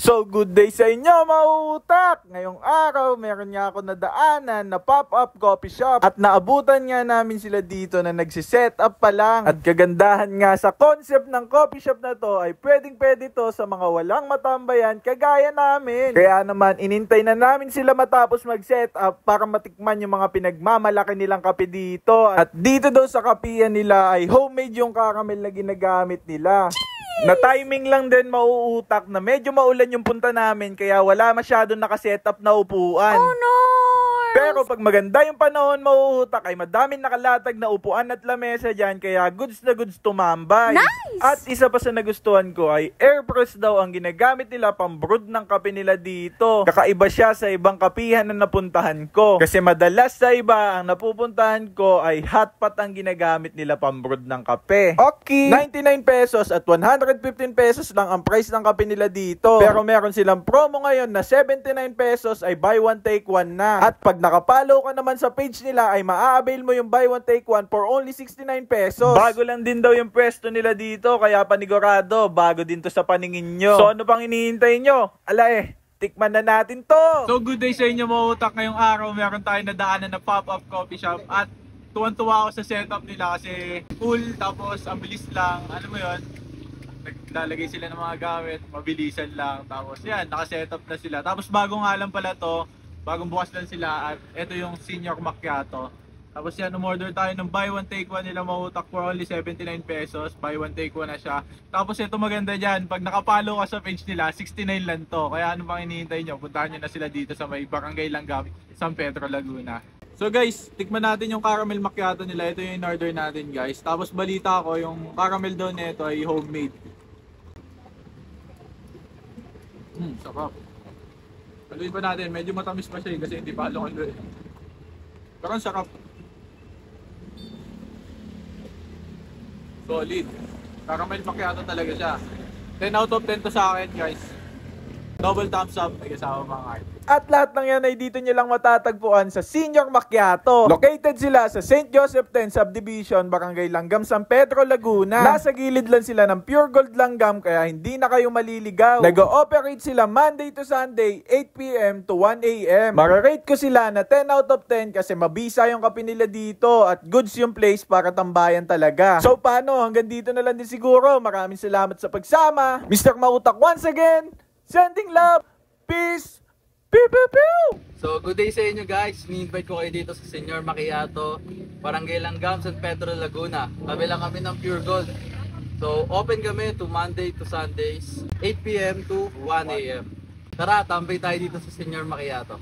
So good day sa inyo mga utak! Ngayong araw meron nga ako nadaanan na pop-up coffee shop at naabutan nga namin sila dito na nagsiset up pa lang. At kagandahan nga sa concept ng coffee shop na to ay pwedeng-pwede to sa mga walang matambayan kagaya namin. Kaya naman inintay na namin sila matapos mag-set up para matikman yung mga pinagmamalaki nilang kape dito. At dito daw sa kapihan nila ay homemade yung caramel na ginagamit nila. Na timing lang din mauutak na medyo maulan yung punta namin kaya wala masyadong nakasetup na upuan. Oh no! Pero pag maganda yung panahon mauutak ay madaming nakalatag na upuan at lamesa dyan kaya goods na goods tumambay. Nice! At isa pa sa nagustuhan ko ay airpress daw ang ginagamit nila pang brood ng kape nila dito. Kakaiba siya sa ibang kapihan na napuntahan ko. Kasi madalas sa iba ang napupuntahan ko ay hot pot ang ginagamit nila pang brood ng kape. Okay! 99 pesos at 115 pesos lang ang price ng kape nila dito. Pero meron silang promo ngayon na 79 pesos ay buy one take one na. At pag nakapollow ka naman sa page nila ay maa-avail mo yung buy one take one for only 69 pesos. Bago lang din daw yung pwesto nila dito kaya panigurado bago din to sa paningin nyo. So ano pang hinihintay nyo? Tikman na natin to! So good day sa inyo mga utak. Ngayong araw meron tayong nadaanan na pop-up coffee shop at tuwan-tuwa ako sa setup nila kasi cool tapos ang bilis lang. Ano mo yun? Naglalagay sila ng mga gamit, mabilisan lang. Tapos yan, nakasetup na sila. Tapos bago nga lang pala to, bagong bukas lang sila at ito yung senior macchiato. Tapos yan, umorder tayo ng buy one take one nila mautak for only 79 pesos. Buy one take one na siya. Tapos ito maganda dyan, pag nakapollow ka sa page nila, 69 lang to. Kaya ano pang hinihintay nyo? Puntahan nyo na sila dito sa may Barangay Langgam, San Pedro, Laguna. So guys, tikman natin yung caramel macchiato nila. Ito yung in-order natin guys. Tapos balita ko, yung caramel daw nito ay homemade. Sarap. Haluin pa natin, medyo matamis pa siya kasi hindi pa halong-halo. Pero ang sarap. Solid. Caramel macchiato talaga siya. 10 out of 10 to sa akin guys. Double thumbs up, may kasama mga art. At lahat ng yan ay dito nyo lang matatagpuan sa Senior Macchiato. Located sila sa St. Joseph 10 Subdivision, Barangay Langgam, San Pedro, Laguna. Nasa gilid lang sila ng Pure Gold Langgam kaya hindi na kayo maliligaw. Nag-ooperate sila Monday to Sunday, 8 PM to 1 AM. Mararate ko sila na 10 out of 10 kasi mabisa yung kape nila dito at goods yung place para tambayan talaga. So paano? Hanggang dito na lang din siguro. Maraming salamat sa pagsama. Mr. Mautak once again, sending love, peace, pew pew pew! So good day sa inyo guys, ni-invite ko kayo dito sa Senior Macchiato, Barangay Langgam, San Pedro, Laguna. Tabi lang kami ng Pure Gold. So open kami to Monday to Sundays, 8 PM to 1 AM. Tara, tambay tayo dito sa Senior Macchiato.